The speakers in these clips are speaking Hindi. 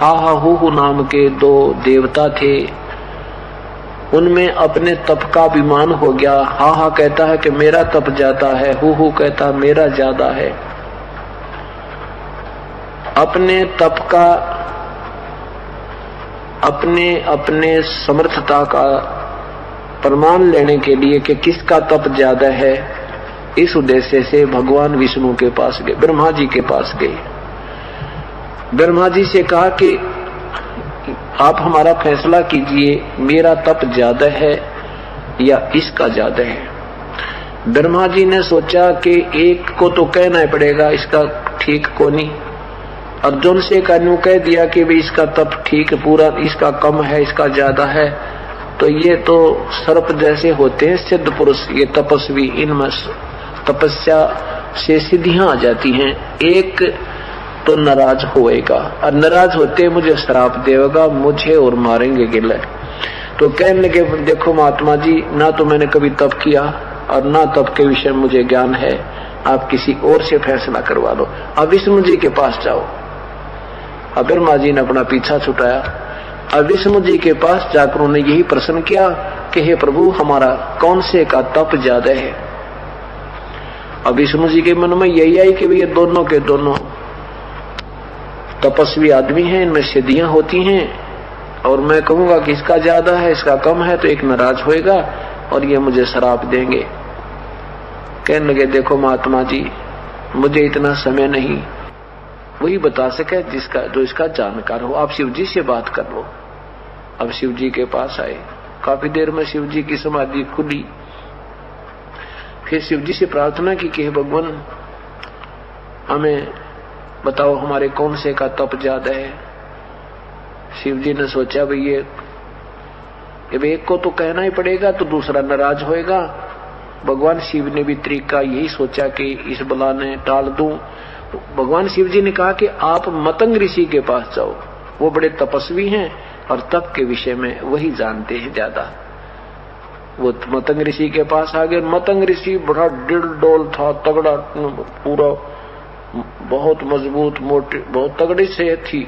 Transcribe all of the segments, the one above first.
हा हा हु नाम के दो देवता थे, उनमें अपने तप का अभिमान हो गया। हा हा कहता है कि मेरा तप ज्यादा है, हु कहता मेरा ज्यादा है। अपने तप का, अपने समर्थता का प्रमाण लेने के लिए कि किसका तप ज्यादा है, इस उद्देश्य से भगवान विष्णु के पास गए, ब्रह्मा जी के पास गए। ब्रह्मा जी से कहा कि आप हमारा फैसला कीजिए, मेरा तप ज्यादा है या इसका ज्यादा है। ब्रह्मा जी ने सोचा कि एक को तो कहना ही पड़ेगा, इसका ठीक को नहीं। अर्जुन से कानू कह दिया कि भाई इसका तप ठीक है पूरा, इसका कम है, इसका ज्यादा है, तो ये तो सर्प जैसे होते हैं सिद्ध पुरुष, ये तपस्वी, इनमें तपस्या से सिद्धियां आ जाती हैं। एक तो नाराज होएगा और नाराज होते मुझे श्राप देगा, मुझे और मारेंगे गिले। तो कहने लगे देखो महात्मा जी, ना तो मैंने कभी तप किया और ना तप के विषय में मुझे ज्ञान है, आप किसी और से फैसला करवा लो, अब विष्णु जी के पास जाओ। अब ब्रह्मा जी ने अपना पीछा छुटाया। अब विष्णु जी के पास जाकर उन्होंने यही प्रश्न किया कि हे प्रभु, हमारा कौन से का तप ज्यादा है। अब विष्णु जी के मन में यही आई कि ये दोनों के दोनों तपस्वी आदमी हैं, इनमें सिद्धियां होती हैं, और मैं कहूंगा कि इसका ज्यादा है, इसका कम है, तो एक नाराज होएगा और ये मुझे श्राप देंगे। कहने लगे देखो महात्मा जी, मुझे इतना समय नहीं, वही बता सके जिसका जो इसका जानकार हो, आप शिव जी से बात कर लो। अब शिव जी के पास आए, काफी देर में शिव जी की समाधि खुली। फिर शिव जी से प्रार्थना की कि भगवान हमें बताओ हमारे कौन से का तप ज्यादा है। शिव जी ने सोचा भाई ये एक को तो कहना ही पड़ेगा, तो दूसरा नाराज होएगा। भगवान शिव ने भी तरीका यही सोचा कि इस बला ने टाल दूं। भगवान शिव जी ने कहा कि आप मतंग ऋषि के पास जाओ, वो बड़े तपस्वी हैं और तप के विषय में वही जानते हैं ज्यादा। वो मतंग ऋषि के पास आ गए। मतंग ऋषि बड़ा डिल डोल था, तगड़ा, पूरा बहुत मजबूत, मोटे, बहुत तगड़ी से थी।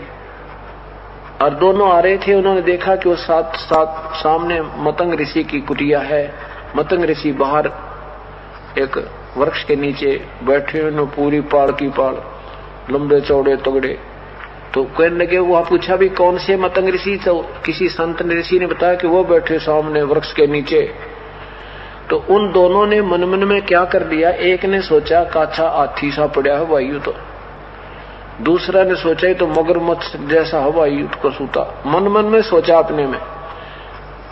और दोनों आ रहे थे, उन्होंने देखा कि वो साथ सामने मतंग ऋषि की कुटिया है। मतंग ऋषि बाहर एक वृक्ष के नीचे बैठे हुए, पूरी पाड़ की पाड़, लंबे चौड़े तगड़े। तो कहने लगे, वहां पूछा भी कौन से मतंग ऋषि, तो किसी संत ऋषि ने बताया कि वो बैठे सामने वृक्ष के नीचे। तो उन दोनों ने मन मन में क्या कर लिया, एक ने सोचा काछा हाथी सा पड़ा है वायु, तो दूसरा ने सोचा तो मगरमच्छ जैसा हवाई को सूता, मन मन में सोचा अपने में।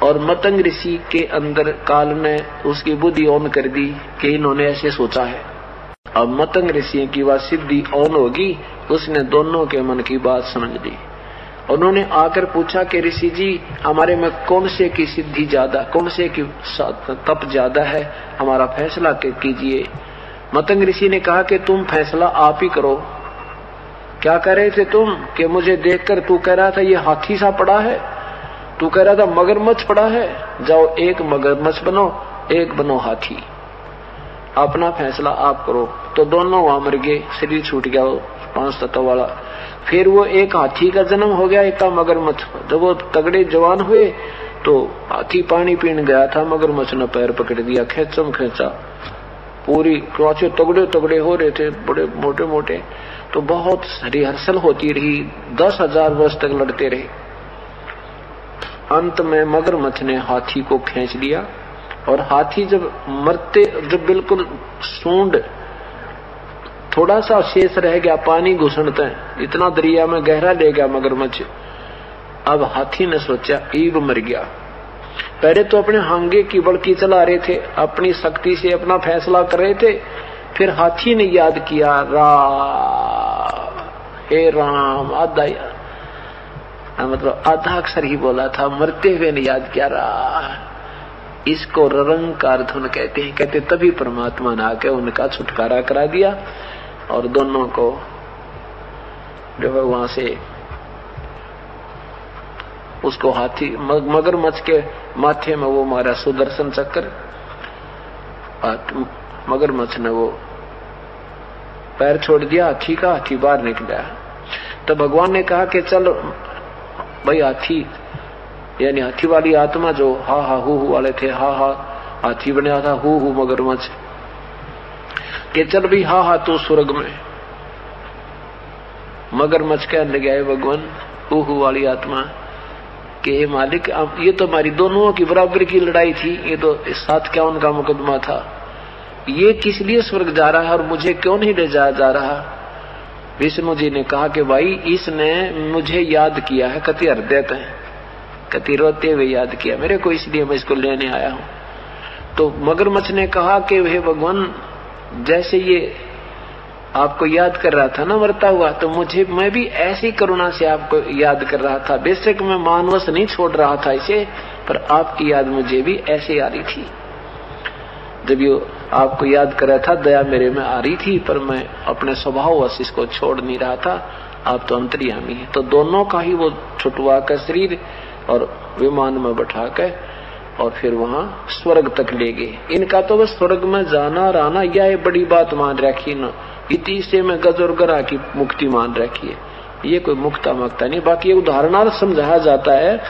और मतंग ऋषि के अंदर काल ने उसकी बुद्धि ऑन कर दी कि इन्होंने ऐसे सोचा है। अब मतंग ऋषि की बात सिद्धि ऑन होगी, उसने दोनों के मन की बात समझ ली। उन्होंने आकर पूछा कि ऋषि जी, हमारे में कौन से की सिद्धि ज्यादा, कौन से की तप ज्यादा है, हमारा फैसला कीजिए। मतंग ऋषि ने कहा कि तुम फैसला आप ही करो। क्या कह रहे थे तुम कि मुझे देखकर तू कह रहा था ये हाथी सा पड़ा है, तू कह रहा था मगरमच्छ पड़ा है, जाओ एक मगरमच्छ बनो, एक बनो हाथी, अपना फैसला आप करो। तो दोनों वहां मर गए, शरीर छूट गया वो 5 तत्व वाला। फिर वो एक हाथी का जन्म हो गया, एक का मगरमच्छ। जब वो तगड़े जवान हुए तो हाथी पानी पीने गया था, मगरमच्छ ने पैर पकड़ दिया, खेचम खेचा, पूरी क्रोचे तगड़े तगड़े हो रहे थे, बड़े मोटे मोटे। तो बहुत रिहर्सल होती रही, 10,000 वर्ष तक लड़ते रहे। अंत में मगरमच्छ ने हाथी को खींच लिया, और हाथी जब मरते, जब बिल्कुल सूंड थोड़ा सा शेष रह गया, पानी घुसनता है, इतना दरिया में गहरा ले गया मगरमच्छ। अब हाथी ने सोचा ईब मर गया। पहले तो अपने हांगे की बड़की चला रहे थे, अपनी शक्ति से अपना फैसला कर रहे थे। फिर हाथी ने याद किया, हे राम, आधा, मतलब आधा अक्षर ही बोला था, मरते हुए ने याद किया इसको ररंकार धुन कहते हैं। कहते तभी परमात्मा ने आके उनका छुटकारा करा दिया और दोनों को जो है वहां से उसको हाथी मगरमच्छ के माथे में वो मारा सुदर्शन चक्र, मगरमच्छ ने वो पैर छोड़ दिया हाथी का, हाथी बाहर निकला। तो भगवान ने कहा कि चल भाई हाथी यानी हाथी वाली आत्मा जो हा हा हु वाले थे, हा हा हाथी बनया था, हु मगरमच्छ, के चल भी हा हा तू स्वर्ग में। मगरमच्छ कहने लगे भगवान हु वाली आत्मा के मालिक ये तो हमारी दोनों की बराबर की लड़ाई थी, ये तो 751 का मुकदमा था, ये किस लिए स्वर्ग जा रहा है और मुझे क्यों नहीं ले जाया जा रहा। विष्णु जी ने कहा कि भाई इसने मुझे याद किया है, कति हृदय है, कति रोते हुए याद किया मेरे को, इसलिए मैं इसको लेने आया हूं। तो मगरमच्छ ने कहा कि हे भगवान जैसे ये आपको याद कर रहा था ना मरता हुआ, तो मैं भी ऐसी करुणा से आपको याद कर रहा था, बेशक मैं मानवश नहीं छोड़ रहा था इसे, पर आपकी याद मुझे भी ऐसे आ रही थी। जब ये आपको याद कर रहा था दया मेरे में आ रही थी, पर मैं अपने स्वभाववश इसको छोड़ नहीं रहा था, आप तो अंतर्यामी है। तो दोनों का ही वो छुटवा कर शरीर और विमान में बैठा कर और फिर वहां स्वर्ग तक ले गए। इनका तो बस स्वर्ग में जाना रहना यह बड़ी बात मान रखी न, इति से में गज और गरा की मुक्ति मान रखी है, ये कोई मुक्ता मक्ता नहीं। बाकी ये उदाहरणार्थ समझाया जाता है